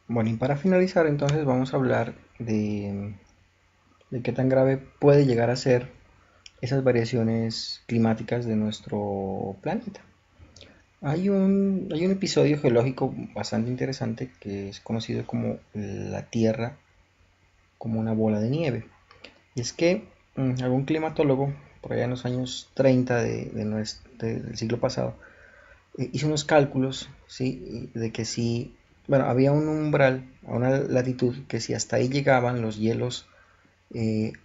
Bueno, y para finalizar, entonces vamos a hablar de qué tan grave puede llegar a ser esas variaciones climáticas de nuestro planeta. Hay un episodio geológico bastante interesante que es conocido como la Tierra como una bola de nieve. Y es que algún climatólogo, por allá en los años 30 del siglo pasado, hice unos cálculos, ¿sí? De que si, bueno, había un umbral a una latitud que si hasta ahí llegaban los hielos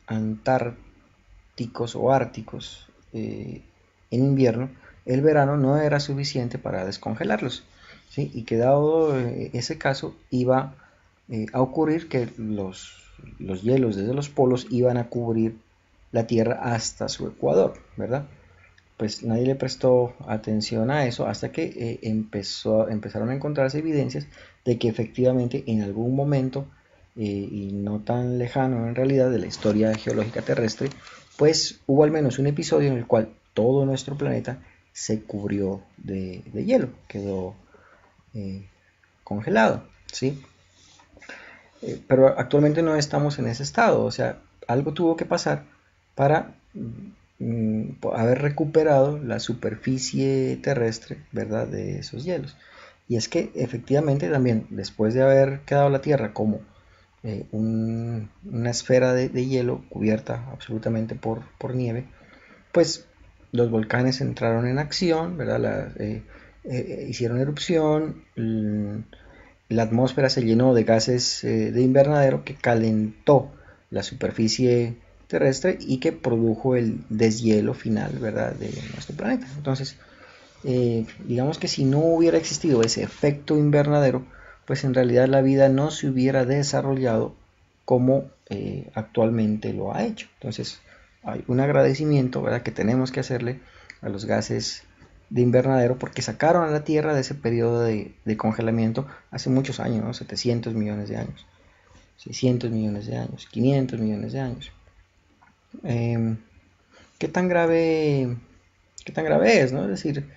antárticos o árticos en invierno, el verano no era suficiente para descongelarlos, ¿sí? Y que dado ese caso iba a ocurrir que los hielos desde los polos iban a cubrir la Tierra hasta su ecuador, ¿verdad? Pues nadie le prestó atención a eso hasta que empezaron a encontrarse evidencias de que efectivamente en algún momento, y no tan lejano en realidad de la historia geológica terrestre, pues hubo al menos un episodio en el cual todo nuestro planeta se cubrió de hielo, quedó eh, congelado, ¿sí? Pero actualmente no estamos en ese estado, o sea, algo tuvo que pasar para haber recuperado la superficie terrestre, ¿verdad?, de esos hielos. Y es que efectivamente también, después de haber quedado la Tierra como una esfera de hielo cubierta absolutamente por nieve, pues los volcanes entraron en acción, ¿verdad? Hicieron erupción, la atmósfera se llenó de gases de invernadero que calentó la superficie terrestre y que produjo el deshielo final, ¿verdad?, de nuestro planeta. Entonces, digamos que si no hubiera existido ese efecto invernadero, pues en realidad la vida no se hubiera desarrollado como actualmente lo ha hecho. Entonces, hay un agradecimiento, ¿verdad?, que tenemos que hacerle a los gases de invernadero porque sacaron a la Tierra de ese periodo de congelamiento hace muchos años, ¿no? 700 millones de años, 600 millones de años, 500 millones de años. Eh, ¿Qué tan grave, qué tan grave es, ¿no? Es decir,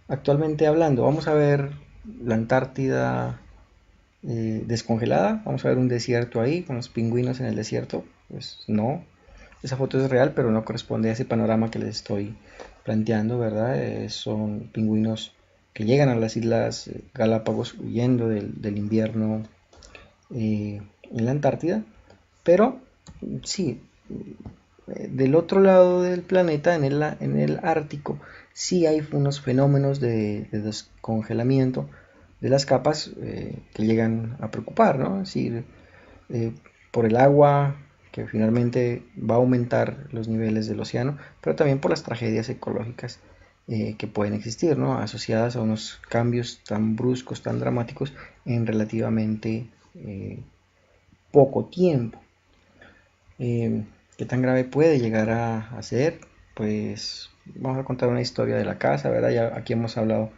actualmente hablando, vamos a ver la Antártida descongelada, vamos a ver un desierto ahí con los pingüinos en el desierto. Pues no, esa foto es real, pero no corresponde a ese panorama que les estoy planteando, ¿verdad? Son pingüinos que llegan a las islas Galápagos huyendo del invierno en la Antártida, pero sí, del otro lado del planeta, en el Ártico, sí hay unos fenómenos de descongelamiento de las capas que llegan a preocupar, ¿no? Es decir, eh, por el agua que finalmente va a aumentar los niveles del océano, pero también por las tragedias ecológicas que pueden existir, ¿no?, asociadas a unos cambios tan bruscos, tan dramáticos en relativamente poco tiempo. ¿Qué tan grave puede llegar a ser? Pues vamos a contar una historia de la casa, ¿verdad? Ya aquí hemos hablado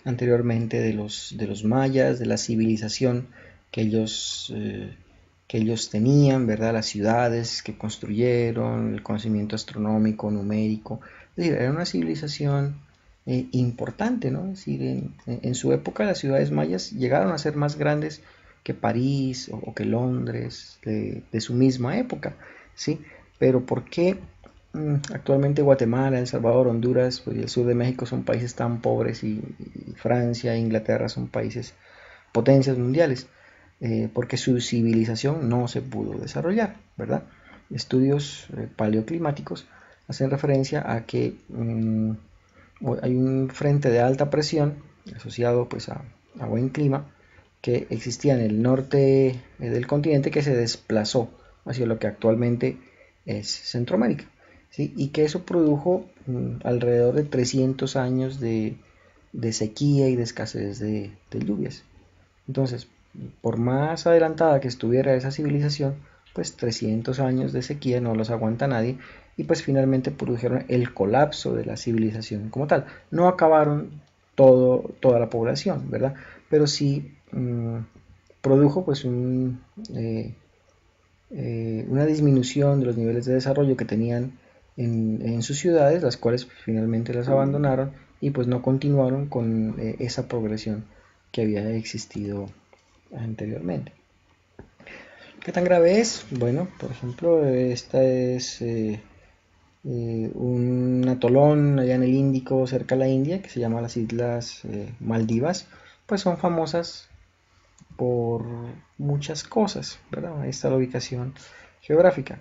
anteriormente de los mayas, de la civilización que ellos tenían, ¿verdad? Las ciudades que construyeron, el conocimiento astronómico, numérico. Es decir, era una civilización importante, ¿no? Es decir, en su época las ciudades mayas llegaron a ser más grandes que París o que Londres de su misma época, ¿sí? Pero ¿por qué actualmente Guatemala, El Salvador, Honduras pues, y el sur de México son países tan pobres y Francia e Inglaterra son países potencias mundiales? Porque su civilización no se pudo desarrollar, ¿verdad? Estudios paleoclimáticos hacen referencia a que hay un frente de alta presión asociado pues a buen clima que existía en el norte del continente que se desplazó hacia lo que actualmente es Centroamérica, ¿sí? Y que eso produjo alrededor de 300 años de sequía y de escasez de lluvias. Entonces, por más adelantada que estuviera esa civilización, pues 300 años de sequía no los aguanta nadie y pues finalmente produjeron el colapso de la civilización como tal. No acabaron toda la población, ¿verdad? Pero sí produjo pues una disminución de los niveles de desarrollo que tenían en sus ciudades, las cuales finalmente las abandonaron y pues no continuaron con esa progresión que había existido anteriormente. ¿Qué tan grave es? Bueno, por ejemplo, esta es un atolón allá en el Índico, cerca de la India, que se llama las Islas Maldivas. Pues son famosas por muchas cosas, ¿verdad? Ahí está la ubicación geográfica.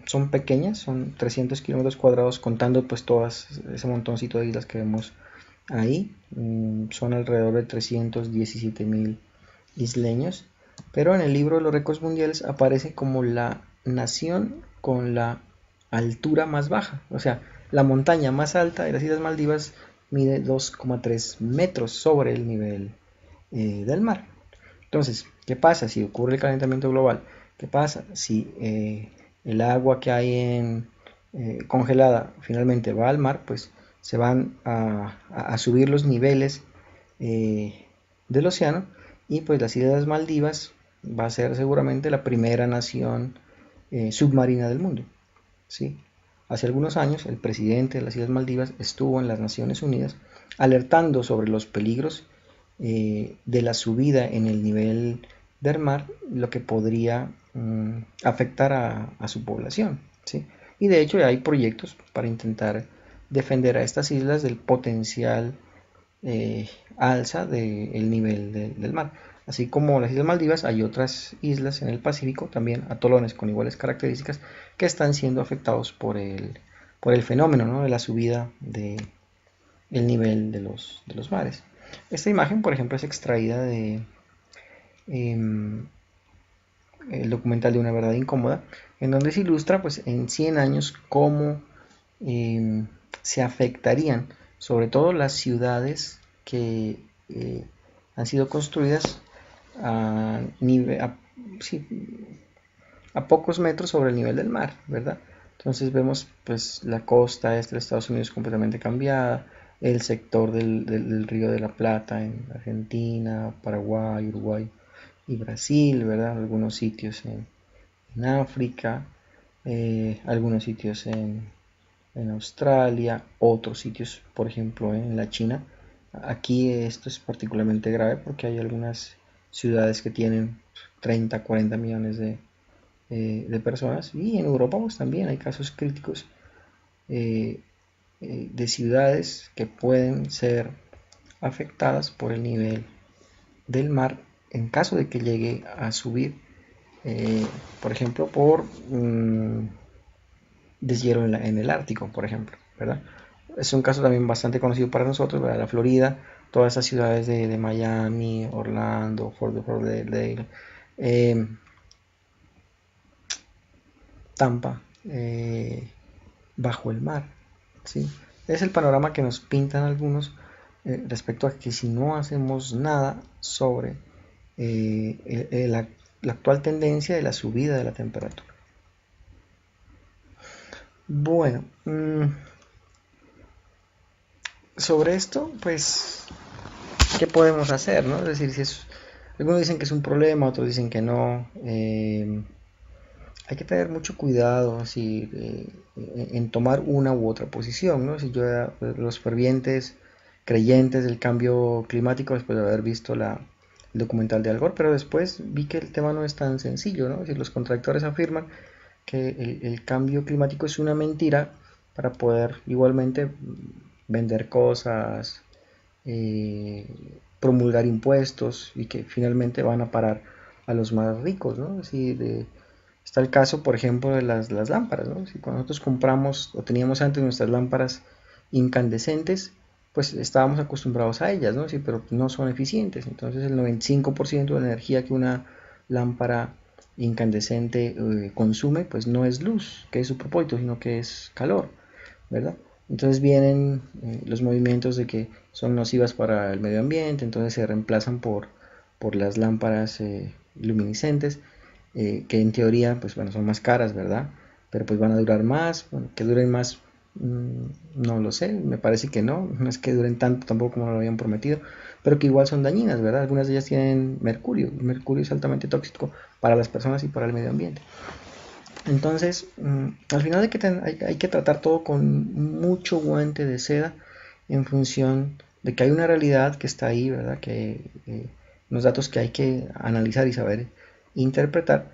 Son pequeñas, son 300 kilómetros cuadrados, contando pues todas ese montoncito de islas que vemos ahí. Son alrededor de 317.000 isleños, pero en el libro de los récords mundiales aparece como la nación con la altura más baja, o sea, la montaña más alta de las Islas Maldivas mide 2,3 metros sobre el nivel del mar. Entonces, ¿qué pasa si ocurre el calentamiento global? ¿Qué pasa si el agua que hay congelada finalmente va al mar? Pues se van a subir los niveles del océano, y pues las Islas Maldivas va a ser seguramente la primera nación submarina del mundo, ¿sí? Hace algunos años el presidente de las Islas Maldivas estuvo en las Naciones Unidas alertando sobre los peligros de la subida en el nivel del mar, lo que podría afectar a su población, ¿sí? Y de hecho hay proyectos para intentar defender a estas islas del potencial alza del nivel del mar. Así como las Islas Maldivas, hay otras islas en el Pacífico, también atolones con iguales características, que están siendo afectados por el fenómeno, ¿no?, de la subida del nivel de los mares. Esta imagen, por ejemplo, es extraída de el documental de Una verdad incómoda, en donde se ilustra pues en 100 años cómo se afectarían sobre todo las ciudades que han sido construidas a, nivel, sí, a pocos metros sobre el nivel del mar, ¿verdad? Entonces vemos pues la costa este de Estados Unidos completamente cambiada, el sector del Río de la Plata en Argentina, Paraguay, Uruguay y Brasil, ¿verdad? Algunos sitios en África, algunos sitios en Australia, otros sitios, por ejemplo, en la China. Aquí esto es particularmente grave porque hay algunas ciudades que tienen 30, 40 millones de personas, y en Europa pues también hay casos críticos eh, de ciudades que pueden ser afectadas por el nivel del mar en caso de que llegue a subir, eh, por ejemplo, por deshielo en el Ártico, por ejemplo, ¿verdad? Es un caso también bastante conocido para nosotros, ¿verdad? La Florida, todas esas ciudades de Miami, Orlando, Fort Lauderdale, eh, Tampa, bajo el mar, ¿sí? Es el panorama que nos pintan algunos respecto a que si no hacemos nada sobre la actual tendencia de la subida de la temperatura. Bueno, sobre esto, pues, ¿qué podemos hacer, no? Es decir, algunos dicen que es un problema, otros dicen que no. Hay que tener mucho cuidado así, en tomar una u otra posición, ¿no? Si yo era los fervientes creyentes del cambio climático después de haber visto el documental de Al Gore, pero después vi que el tema no es tan sencillo, ¿no? Si los contradictores afirman que el cambio climático es una mentira para poder igualmente vender cosas, eh, promulgar impuestos, y que finalmente van a parar a los más ricos, ¿no? Así está el caso, por ejemplo, de las lámparas, ¿no? Si cuando nosotros compramos o teníamos antes nuestras lámparas incandescentes, pues estábamos acostumbrados a ellas, ¿no? Sí, pero no son eficientes. Entonces el 95% de la energía que una lámpara incandescente consume, pues no es luz, que es su propósito, sino que es calor, ¿verdad? Entonces vienen los movimientos de que son nocivas para el medio ambiente, entonces se reemplazan por las lámparas luminiscentes, que en teoría, pues bueno, son más caras, ¿verdad? Pero pues van a durar más, bueno, que duren más, no lo sé, me parece que no es que duren tanto tampoco como lo habían prometido, pero que igual son dañinas, ¿verdad? Algunas de ellas tienen mercurio, el mercurio es altamente tóxico para las personas y para el medio ambiente. Entonces, al final hay que tratar todo con mucho guante de seda, en función de que hay una realidad que está ahí, ¿verdad? Que unos datos que hay que analizar y saber interpretar,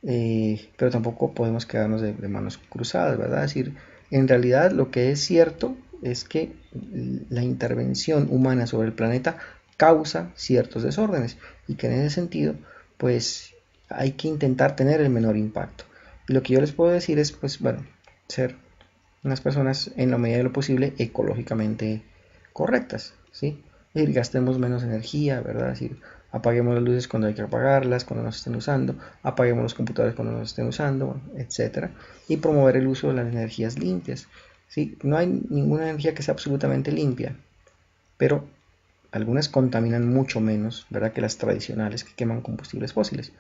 pero tampoco podemos quedarnos de manos cruzadas, ¿verdad? Es decir, en realidad lo que es cierto es que la intervención humana sobre el planeta causa ciertos desórdenes y que en ese sentido, pues hay que intentar tener el menor impacto. Y lo que yo les puedo decir es, pues bueno, ser unas personas en la medida de lo posible ecológicamente correctas, ¿sí? Es decir, gastemos menos energía, ¿verdad? Es decir, apaguemos las luces cuando hay que apagarlas, cuando nos estén usando, apaguemos los computadores cuando nos estén usando, etcétera, y promover el uso de las energías limpias. ¿Sí? No hay ninguna energía que sea absolutamente limpia, pero algunas contaminan mucho menos, ¿verdad?, que las tradicionales que queman combustibles fósiles.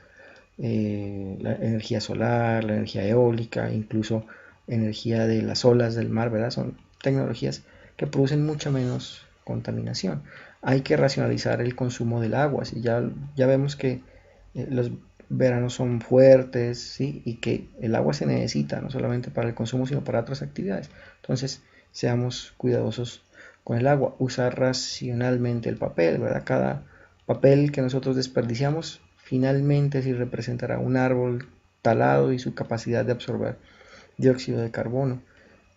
La energía solar, la energía eólica, incluso energía de las olas del mar, ¿verdad? Son tecnologías que producen mucha menos contaminación. Hay que racionalizar el consumo del agua, ¿sí? Ya vemos que los veranos son fuertes, ¿sí? Y que el agua se necesita no solamente para el consumo, sino para otras actividades. Entonces, seamos cuidadosos con el agua, usar racionalmente el papel, ¿verdad? Cada papel que nosotros desperdiciamos finalmente sí representará un árbol talado y su capacidad de absorber dióxido de carbono.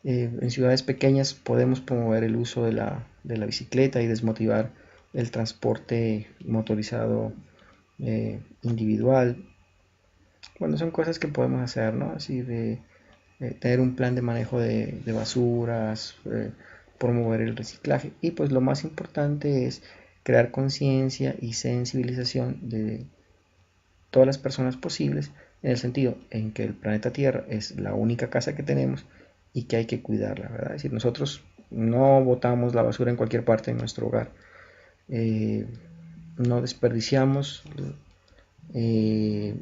En ciudades pequeñas podemos promover el uso de la bicicleta y desmotivar el transporte motorizado individual. Bueno, son cosas que podemos hacer, ¿no? Así de tener un plan de manejo de basuras, promover el reciclaje y pues lo más importante es crear conciencia y sensibilización de todas las personas posibles en el sentido en que el planeta Tierra es la única casa que tenemos y que hay que cuidarla, ¿verdad? Es decir, nosotros no botamos la basura en cualquier parte de nuestro hogar, eh, no desperdiciamos, eh,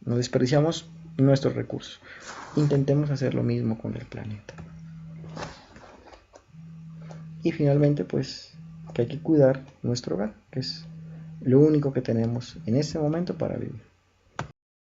no desperdiciamos nuestros recursos. Intentemos hacer lo mismo con el planeta. Y finalmente, pues, que hay que cuidar nuestro hogar, que es lo único que tenemos en este momento para vivir.